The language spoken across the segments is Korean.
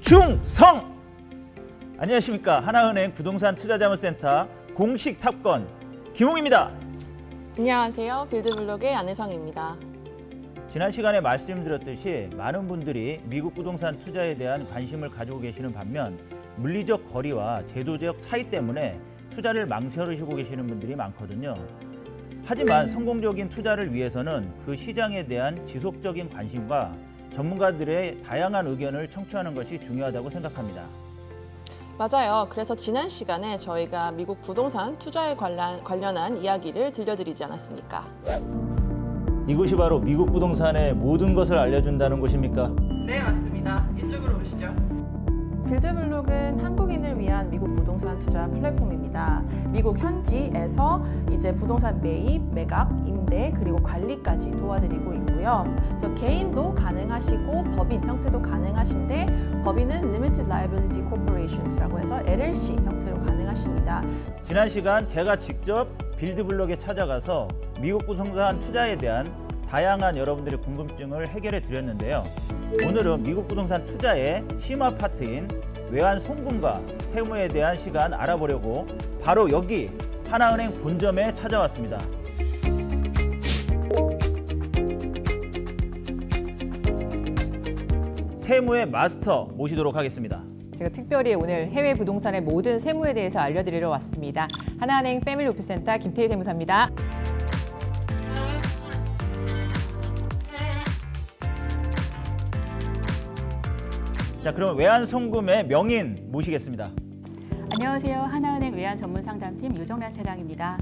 충성! 안녕하십니까. 하나은행 부동산 투자자문센터 공식 탑건 김홍입니다. 안녕하세요. 빌드블록의 안혜성입니다. 지난 시간에 말씀드렸듯이 많은 분들이 미국 부동산 투자에 대한 관심을 가지고 계시는 반면 물리적 거리와 제도적 차이 때문에 투자를 망설이시고 계시는 분들이 많거든요. 하지만 성공적인 투자를 위해서는 그 시장에 대한 지속적인 관심과 전문가들의 다양한 의견을 청취하는 것이 중요하다고 생각합니다. 맞아요. 그래서 지난 시간에 저희가 미국 부동산 투자에 관련한 이야기를 들려드리지 않았습니까? 이곳이 바로 미국 부동산의 모든 것을 알려준다는 곳입니까? 네, 맞습니다. 이쪽으로 오시죠. 빌드블록은 한국인을 위한 미국 부동산 투자 플랫폼입니다. 미국 현지에서 이제 부동산 매입, 매각, 임대 그리고 관리까지 도와드리고 있고요. 그래서 개인도 가능하시고 법인 형태도 가능하신데 법인은 Limited Liability Corporations라고 해서 LLC 형태로 가능하십니다. 지난 시간 제가 직접 빌드블록에 찾아가서 미국 부동산 투자에 대한 다양한 여러분들의 궁금증을 해결해 드렸는데요. 오늘은 미국 부동산 투자의 심화 파트인 외환 송금과 세무에 대한 시간 알아보려고 바로 여기 하나은행 본점에 찾아왔습니다. 세무의 마스터 모시도록 하겠습니다. 제가 특별히 오늘 해외 부동산의 모든 세무에 대해서 알려드리러 왔습니다. 하나은행 패밀리 오피스센터 김태희 세무사입니다. 자, 그럼 외환 송금의 명인 모시겠습니다. 안녕하세요. 하나은행 외환 전문 상담팀 유정란 차장입니다.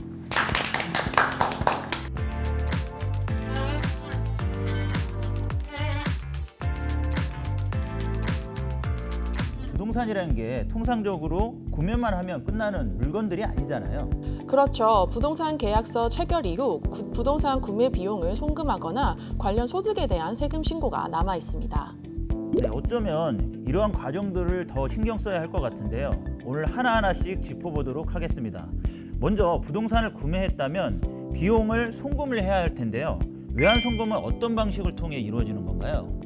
부동산이라는 게 통상적으로 구매만 하면 끝나는 물건들이 아니잖아요. 그렇죠. 부동산 계약서 체결 이후 부동산 구매 비용을 송금하거나 관련 소득에 대한 세금 신고가 남아 있습니다. 네, 어쩌면 이러한 과정들을 더 신경 써야 할 것 같은데요. 오늘 하나하나씩 짚어보도록 하겠습니다. 먼저 부동산을 구매했다면 비용을 송금을 해야 할 텐데요. 외환 송금은 어떤 방식을 통해 이루어지는 건가요?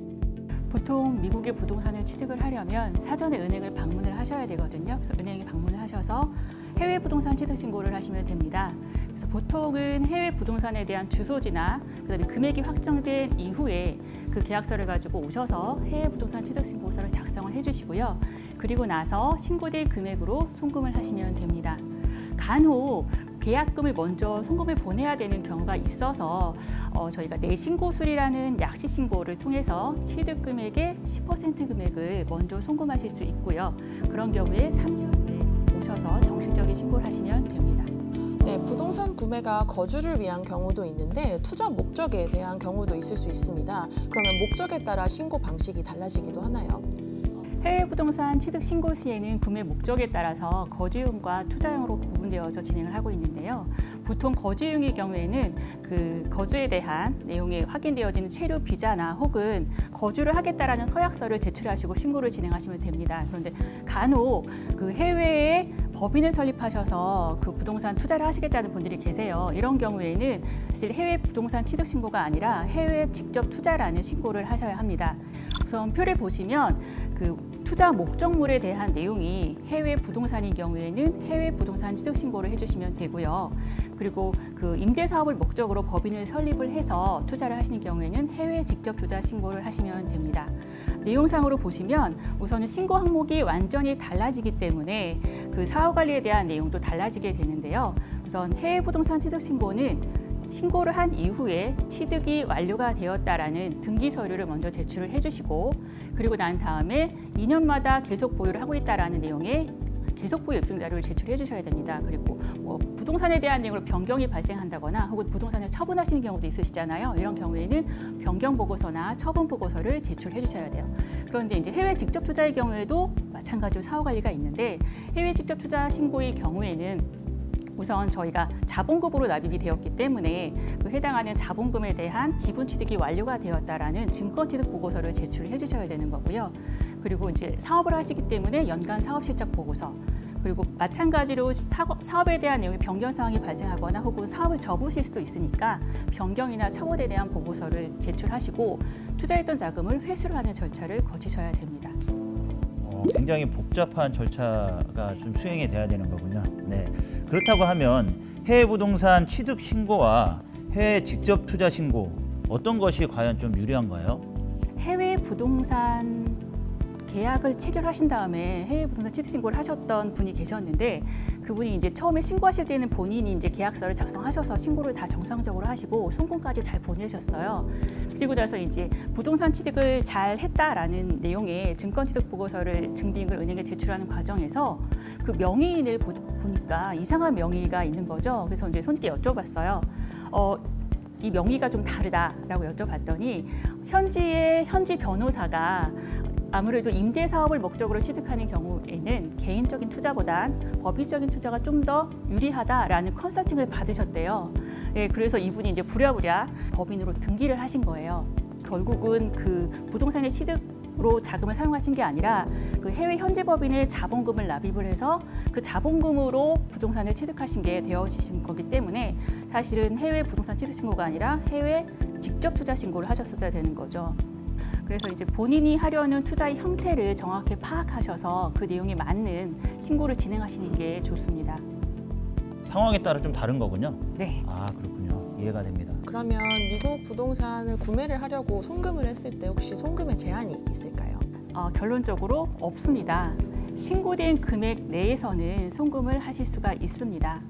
보통 미국의 부동산을 취득을 하려면 사전에 은행을 방문을 하셔야 되거든요. 그래서 은행에 방문을 하셔서 해외 부동산 취득 신고를 하시면 됩니다. 그래서 보통은 해외 부동산에 대한 주소지나 그다음에 금액이 확정된 이후에 그 계약서를 가지고 오셔서 해외 부동산 취득 신고서를 작성을 해주시고요. 그리고 나서 신고된 금액으로 송금을 하시면 됩니다. 간혹 계약금을 먼저 송금을 보내야 되는 경우가 있어서 저희가 내신고술이라는 약식 신고를 통해서 취득 금액의 10% 금액을 먼저 송금하실 수 있고요. 그런 경우에 3년 후에 오셔서 정식적인 신고를 하시면 됩니다. 네, 부동산 구매가 거주를 위한 경우도 있는데 투자 목적에 대한 경우도 있을 수 있습니다. 그러면 목적에 따라 신고 방식이 달라지기도 하나요? 해외 부동산 취득 신고 시에는 구매 목적에 따라서 거주용과 투자용으로 구분되어서 진행을 하고 있는데요. 보통 거주용의 경우에는 그 거주에 대한 내용이 확인되어지는 체류 비자나 혹은 거주를 하겠다라는 서약서를 제출하시고 신고를 진행하시면 됩니다. 그런데 간혹 그 해외에 법인을 설립하셔서 그 부동산 투자를 하시겠다는 분들이 계세요. 이런 경우에는 사실 해외 부동산 취득 신고가 아니라 해외 직접 투자라는 신고를 하셔야 합니다. 우선 표를 보시면 그 투자 목적물에 대한 내용이 해외 부동산인 경우에는 해외 부동산 취득 신고를 해주시면 되고요. 그리고 그 임대 사업을 목적으로 법인을 설립을 해서 투자를 하시는 경우에는 해외 직접 투자 신고를 하시면 됩니다. 내용상으로 보시면 우선은 신고 항목이 완전히 달라지기 때문에 그 사업 관리에 대한 내용도 달라지게 되는데요. 우선 해외 부동산 취득 신고는 신고를 한 이후에 취득이 완료가 되었다라는 등기 서류를 먼저 제출을 해주시고 그리고 난 다음에 2년마다 계속 보유를 하고 있다라는 내용의 계속 보유 입증 자료를 제출해 주셔야 됩니다. 그리고 부동산에 대한 내용으로 변경이 발생한다거나 혹은 부동산을 처분하시는 경우도 있으시잖아요. 이런 경우에는 변경 보고서나 처분 보고서를 제출해 주셔야 돼요. 그런데 이제 해외 직접 투자의 경우에도 마찬가지로 사후 관리가 있는데 해외 직접 투자 신고의 경우에는 우선 저희가 자본금으로 납입이 되었기 때문에 그 해당하는 자본금에 대한 지분 취득이 완료가 되었다라는 증권 취득 보고서를 제출해 주셔야 되는 거고요. 그리고 이제 사업을 하시기 때문에 연간 사업 실적 보고서 그리고 마찬가지로 사업에 대한 내용이 변경 사항이 발생하거나 혹은 사업을 접으실 수도 있으니까 변경이나 처분에 대한 보고서를 제출하시고 투자했던 자금을 회수를 하는 절차를 거치셔야 됩니다. 굉장히 복잡한 절차가 좀 수행이 돼야 되는 거군요. 네. 그렇다고 하면 해외 부동산 취득 신고와 해외 직접 투자 신고 어떤 것이 과연 좀 유리한가요? 해외 부동산 계약을 체결하신 다음에 해외 부동산 취득 신고를 하셨던 분이 계셨는데 그분이 이제 처음에 신고하실 때는 본인이 이제 계약서를 작성하셔서 신고를 다 정상적으로 하시고 송금까지 잘 보내셨어요. 그리고 나서 이제 부동산 취득을 잘 했다라는 내용의 증권 취득 보고서를 증빙을 은행에 제출하는 과정에서 그 명의인을 보니까 이상한 명의가 있는 거죠. 그래서 이제 손님께 여쭤봤어요. 이 명의가 좀 다르다라고 여쭤봤더니 현지 변호사가 아무래도 임대 사업을 목적으로 취득하는 경우에는 개인적인 투자보단 법인적인 투자가 좀 더 유리하다라는 컨설팅을 받으셨대요. 예, 그래서 이분이 이제 부랴부랴 법인으로 등기를 하신 거예요. 결국은 그 부동산의 취득으로 자금을 사용하신 게 아니라 그 해외 현지 법인의 자본금을 납입을 해서 그 자본금으로 부동산을 취득하신 게 되어지신 거기 때문에 사실은 해외 부동산 취득 신고가 아니라 해외 직접 투자 신고를 하셨어야 되는 거죠. 그래서 이제 본인이 하려는 투자의 형태를 정확히 파악하셔서 그 내용에 맞는 신고를 진행하시는 게 좋습니다. 상황에 따라 좀 다른 거군요. 네. 아, 그렇군요. 이해가 됩니다. 그러면 미국 부동산을 구매를 하려고 송금을 했을 때 혹시 송금의 제한이 있을까요? 결론적으로 없습니다. 신고된 금액 내에서는 송금을 하실 수가 있습니다.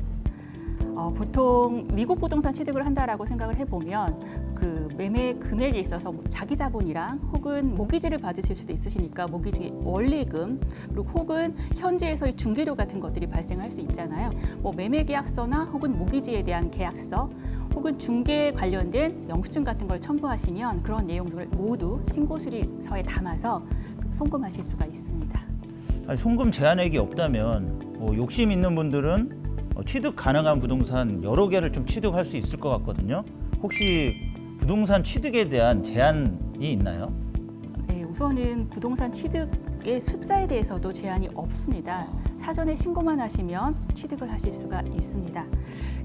보통 미국 부동산 취득을 한다라고 생각을 해보면 그 매매 금액에 있어서 자기 자본이랑 혹은 모기지를 받으실 수도 있으시니까 모기지 원리금 그리고 혹은 현지에서의 중개료 같은 것들이 발생할 수 있잖아요. 뭐 매매 계약서나 혹은 모기지에 대한 계약서 혹은 중개 관련된 영수증 같은 걸 첨부하시면 그런 내용들을 모두 신고수리서에 담아서 송금하실 수가 있습니다. 아니, 송금 제한액이 없다면 욕심 있는 분들은 취득 가능한 부동산 여러 개를 좀 취득할 수 있을 것 같거든요. 혹시 부동산 취득에 대한 제한이 있나요? 네, 우선은 부동산 취득의 숫자에 대해서도 제한이 없습니다. 사전에 신고만 하시면 취득을 하실 수가 있습니다.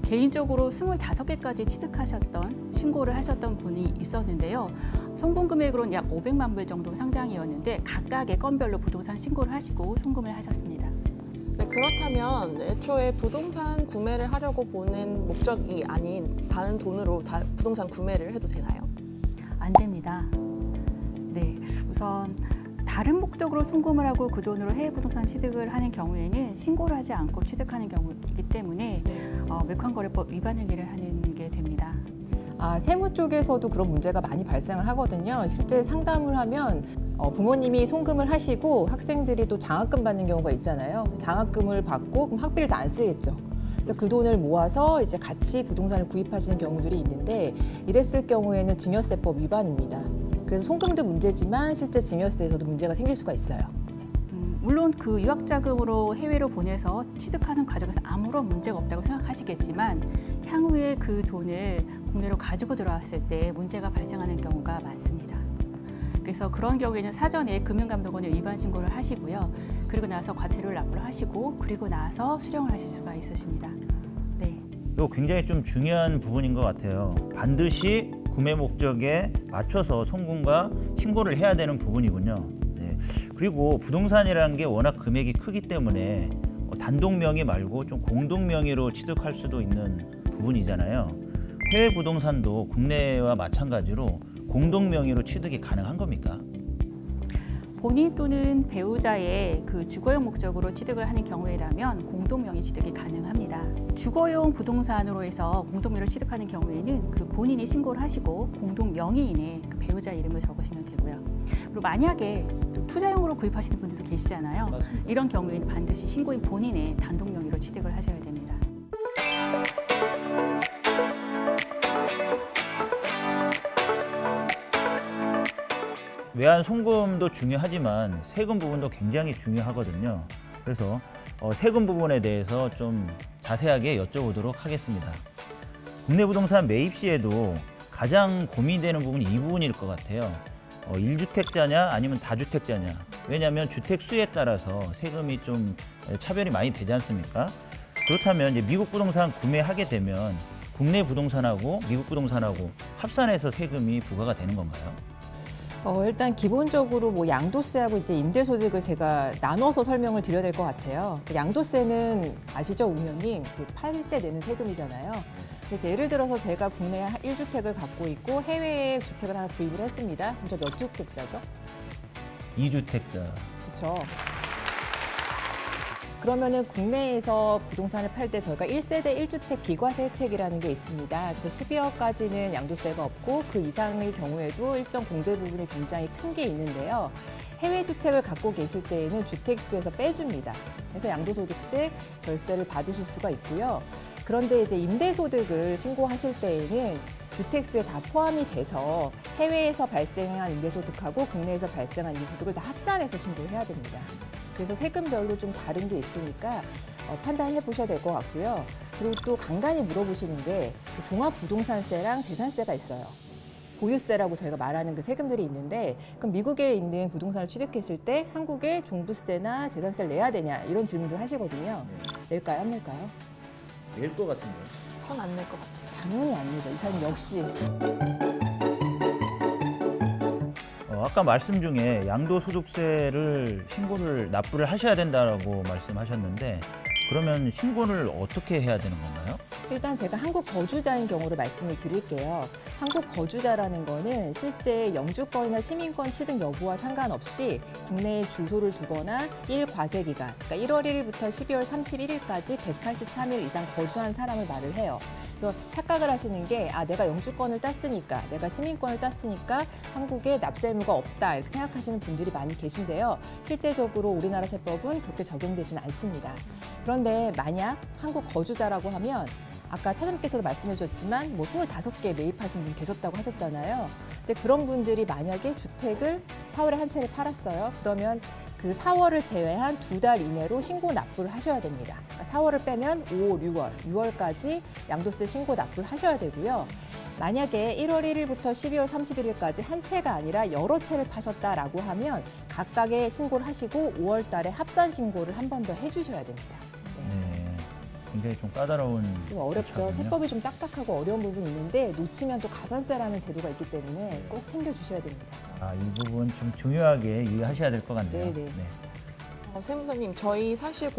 개인적으로 25개까지 취득하셨던 신고를 하셨던 분이 있었는데요. 송금 금액으로는 약 500만 불 정도 상당이었는데 각각의 건별로 부동산 신고를 하시고 송금을 하셨습니다. 네, 그렇다면 애초에 부동산 구매를 하려고 보낸 목적이 아닌 다른 돈으로 부동산 구매를 해도 되나요? 안 됩니다. 네, 우선 다른 목적으로 송금을 하고 그 돈으로 해외 부동산 취득을 하는 경우에는 신고를 하지 않고 취득하는 경우이기 때문에 외환거래법 위반 행위를 하는 게 됩니다. 세무 쪽에서도 그런 문제가 많이 발생을 하거든요. 실제 상담을 하면 부모님이 송금을 하시고 학생들이 또 장학금 받는 경우가 있잖아요. 장학금을 받고 그럼 학비를 다 안 쓰겠죠. 그래서 그 돈을 모아서 이제 같이 부동산을 구입하시는 경우들이 있는데 이랬을 경우에는 증여세법 위반입니다. 그래서 송금도 문제지만 실제 증여세에서도 문제가 생길 수가 있어요. 물론 그 유학자금으로 해외로 보내서 취득하는 과정에서 아무런 문제가 없다고 생각하시겠지만 향후에 그 돈을 국내로 가지고 들어왔을 때 문제가 발생하는 경우가 많습니다. 그래서 그런 경우에는 사전에 금융감독원에 위반 신고를 하시고요. 그리고 나서 과태료를 납부를 하시고 그리고 나서 수령을 하실 수가 있으십니다. 네. 이거 굉장히 좀 중요한 부분인 것 같아요. 반드시 구매 목적에 맞춰서 송금과 신고를 해야 되는 부분이군요. 네. 그리고 부동산이라는 게 워낙 금액이 크기 때문에 단독 명의 말고 좀 공동 명의로 취득할 수도 있는 부분이잖아요. 해외 부동산도 국내와 마찬가지로 공동 명의로 취득이 가능한 겁니까? 본인 또는 배우자의 그 주거용 목적으로 취득을 하는 경우에라면 공동 명의 취득이 가능합니다. 주거용 부동산으로 해서 공동 명의로 취득하는 경우에는 그 본인이 신고를 하시고 공동 명의인에 그 배우자 이름을 적으시면 되고요. 그리고 만약에 또 투자용으로 구입하시는 분들도 계시잖아요. 맞습니다. 이런 경우에는 반드시 신고인 본인의 단독 명의로 취득을 하셔야 됩니다. 외환 송금도 중요하지만 세금 부분도 굉장히 중요하거든요. 그래서 세금 부분에 대해서 좀 자세하게 여쭤보도록 하겠습니다. 국내 부동산 매입 시에도 가장 고민되는 부분이 이 부분일 것 같아요. 1주택자냐 아니면 다주택자냐. 왜냐하면 주택 수에 따라서 세금이 좀 차별이 많이 되지 않습니까? 그렇다면 이제 미국 부동산 구매하게 되면 국내 부동산하고 미국 부동산하고 합산해서 세금이 부과가 되는 건가요? 일단 기본적으로 뭐 양도세하고 이제 임대소득을 제가 나눠서 설명을 드려야 될 것 같아요. 양도세는 아시죠, 우 의원님? 팔 때 내는 세금이잖아요. 근데 예를 들어서 제가 국내에 1주택을 갖고 있고 해외에 주택을 하나 구입을 했습니다. 그럼 저 몇 주택자죠? 2주택자. 그렇죠. 그러면은 국내에서 부동산을 팔 때 저희가 1세대 1주택 비과세 혜택이라는 게 있습니다. 그래서 12억까지는 양도세가 없고 그 이상의 경우에도 일정 공제 부분이 굉장히 큰 게 있는데요. 해외 주택을 갖고 계실 때에는 주택수에서 빼줍니다. 그래서 양도소득세, 절세를 받으실 수가 있고요. 그런데 이제 임대소득을 신고하실 때에는 주택수에 다 포함이 돼서 해외에서 발생한 임대소득하고 국내에서 발생한 임대소득을 다 합산해서 신고를 해야 됩니다. 그래서 세금별로 좀 다른 게 있으니까 판단해 보셔야 될 것 같고요. 그리고 또 간간히 물어보시는 게 종합부동산세랑 재산세가 있어요. 보유세라고 저희가 말하는 그 세금들이 있는데 그럼 미국에 있는 부동산을 취득했을 때 한국에 종부세나 재산세를 내야 되냐 이런 질문들 하시거든요. 낼까요? 안 낼까요? 낼 것 같은데. 전 안 낼 것 같아요. 당연히 안 내죠. 이사님 역시. 아까 말씀 중에 양도소득세를 신고를 납부를 하셔야 된다고 말씀하셨는데 그러면 신고를 어떻게 해야 되는 건가요? 일단 제가 한국 거주자인 경우로 말씀을 드릴게요. 한국 거주자라는 거는 실제 영주권이나 시민권 취득 여부와 상관없이 국내에 주소를 두거나 1과세 기간, 그러니까 1월 1일부터 12월 31일까지 183일 이상 거주한 사람을 말을 해요. 그래서 착각을 하시는 게 내가 영주권을 땄으니까, 내가 시민권을 땄으니까 한국에 납세 의무가 없다 이렇게 생각하시는 분들이 많이 계신데요. 실제적으로 우리나라 세법은 그렇게 적용되지는 않습니다. 그런데 만약 한국 거주자라고 하면 아까 차장님께서도 말씀해 주셨지만 뭐 25개 매입하신 분 계셨다고 하셨잖아요. 근데 그런 분들이 만약에 주택을 4월에 한 채를 팔았어요. 그러면 그 4월을 제외한 2달 이내로 신고 납부를 하셔야 됩니다. 그러니까 4월을 빼면 5, 6월, 6월까지 양도세 신고 납부를 하셔야 되고요. 만약에 1월 1일부터 12월 31일까지 한 채가 아니라 여러 채를 파셨다라고 하면 각각의 신고를 하시고 5월 달에 합산 신고를 한 번 더 해주셔야 됩니다. 네, 굉장히 좀 까다로운 좀 어렵죠. 절차군요. 세법이 좀 딱딱하고 어려운 부분이 있는데 놓치면 또 가산세라는 제도가 있기 때문에 꼭 챙겨주셔야 됩니다. 이 부분 좀 중요하게 유의하셔야 될 것 같네요. 네네. 네. 세무사님, 저희 사실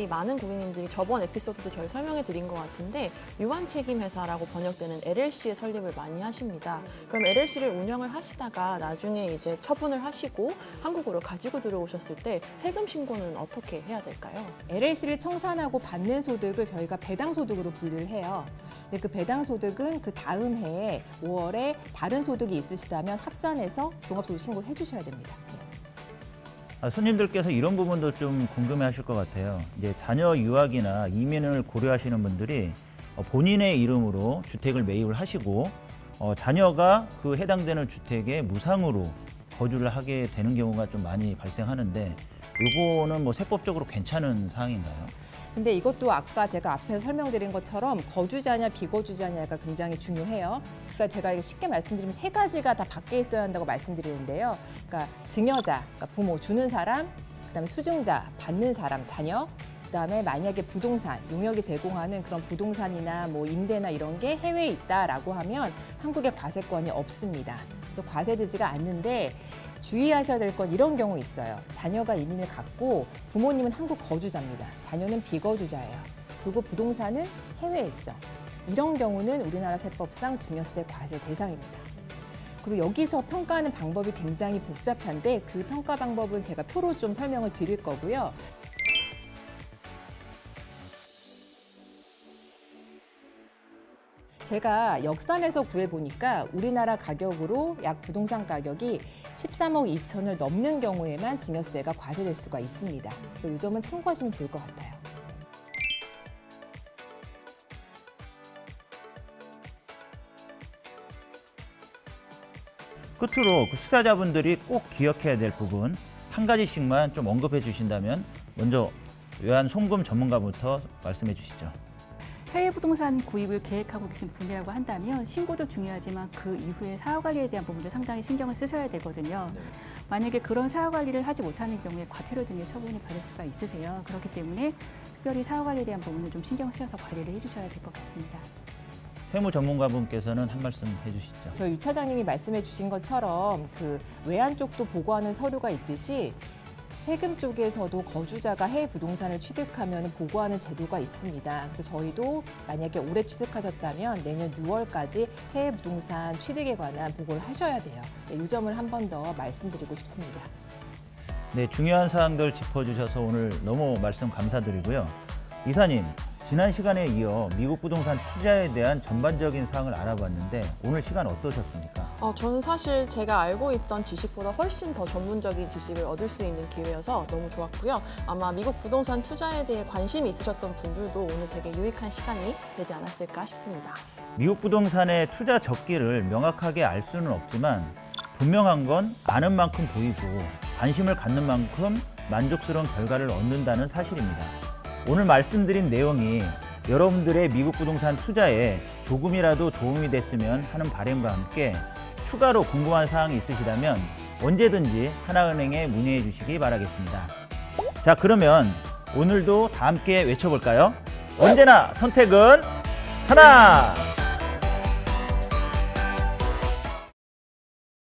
많은 고객님들이 저번 에피소드도 저희 설명해 드린 것 같은데 유한책임회사라고 번역되는 LLC의 설립을 많이 하십니다. 그럼 LLC를 운영을 하시다가 나중에 이제 처분을 하시고 한국으로 가지고 들어오셨을 때 세금 신고는 어떻게 해야 될까요? LLC를 청산하고 받는 소득을 저희가 배당소득으로 분류를 해요. 근데 그 배당소득은 그 다음 해에 5월에 다른 소득이 있으시다면 합산해서 종합소득 신고를 해주셔야 됩니다. 손님들께서 이런 부분도 좀 궁금해하실 것 같아요. 이제 자녀 유학이나 이민을 고려하시는 분들이 본인의 이름으로 주택을 매입을 하시고 자녀가 그 해당되는 주택에 무상으로 거주를 하게 되는 경우가 좀 많이 발생하는데 이거는 뭐 세법적으로 괜찮은 사항인가요? 근데 이것도 아까 제가 앞에서 설명드린 것처럼 거주자냐 비거주자냐가 굉장히 중요해요. 그러니까 제가 이거 쉽게 말씀드리면 세 가지가 다 밖에 있어야 한다고 말씀드리는데요. 그러니까 증여자, 그러니까 부모 주는 사람, 그다음에 수증자 받는 사람 자녀, 그다음에 만약에 부동산 용역이 제공하는 그런 부동산이나 뭐 임대나 이런 게 해외에 있다라고 하면 한국에 과세권이 없습니다. 그래서 과세되지가 않는데 주의하셔야 될 건 이런 경우 있어요. 자녀가 이민을 갔고 부모님은 한국 거주자입니다. 자녀는 비거주자예요. 그리고 부동산은 해외에 있죠. 이런 경우는 우리나라 세법상 증여세 과세 대상입니다. 그리고 여기서 평가하는 방법이 굉장히 복잡한데 그 평가 방법은 제가 표로 좀 설명을 드릴 거고요. 제가 역산해서 구해보니까 우리나라 가격으로 약 부동산 가격이 13억 2천을 넘는 경우에만 증여세가 과세될 수가 있습니다. 그래서 이 점은 참고하시면 좋을 것 같아요. 끝으로 그 투자자분들이 꼭 기억해야 될 부분 한 가지씩만 좀 언급해 주신다면 먼저 외환송금 전문가부터 말씀해 주시죠. 해외 부동산 구입을 계획하고 계신 분이라고 한다면 신고도 중요하지만 그 이후에 사후관리에 대한 부분도 상당히 신경을 쓰셔야 되거든요. 만약에 그런 사후관리를 하지 못하는 경우에 과태료 등의 처분이 받을 수가 있으세요. 그렇기 때문에 특별히 사후관리에 대한 부분을 좀 신경 쓰셔서 관리를 해주셔야 될 것 같습니다. 세무 전문가분께서는 한 말씀 해주시죠. 저희 유 차장님이 말씀해 주신 것처럼 그 외환 쪽도 보고하는 서류가 있듯이 세금 쪽에서도 거주자가 해외 부동산을 취득하면 보고하는 제도가 있습니다. 그래서 저희도 만약에 올해 취득하셨다면 내년 6월까지 해외 부동산 취득에 관한 보고를 하셔야 돼요. 이 점을 한 번 더 말씀드리고 싶습니다. 네, 중요한 사항들 짚어주셔서 오늘 너무 말씀 감사드리고요. 이사님, 지난 시간에 이어 미국 부동산 투자에 대한 전반적인 사항을 알아봤는데 오늘 시간 어떠셨습니까? 저는 사실 제가 알고 있던 지식보다 훨씬 더 전문적인 지식을 얻을 수 있는 기회여서 너무 좋았고요. 아마 미국 부동산 투자에 대해 관심이 있으셨던 분들도 오늘 되게 유익한 시간이 되지 않았을까 싶습니다. 미국 부동산의 투자 적기를 명확하게 알 수는 없지만 분명한 건 아는 만큼 보이고 관심을 갖는 만큼 만족스러운 결과를 얻는다는 사실입니다. 오늘 말씀드린 내용이 여러분들의 미국 부동산 투자에 조금이라도 도움이 됐으면 하는 바람과 함께 추가로 궁금한 사항이 있으시다면 언제든지 하나은행에 문의해 주시기 바라겠습니다. 자, 그러면 오늘도 다 함께 외쳐볼까요? 언제나 선택은 하나!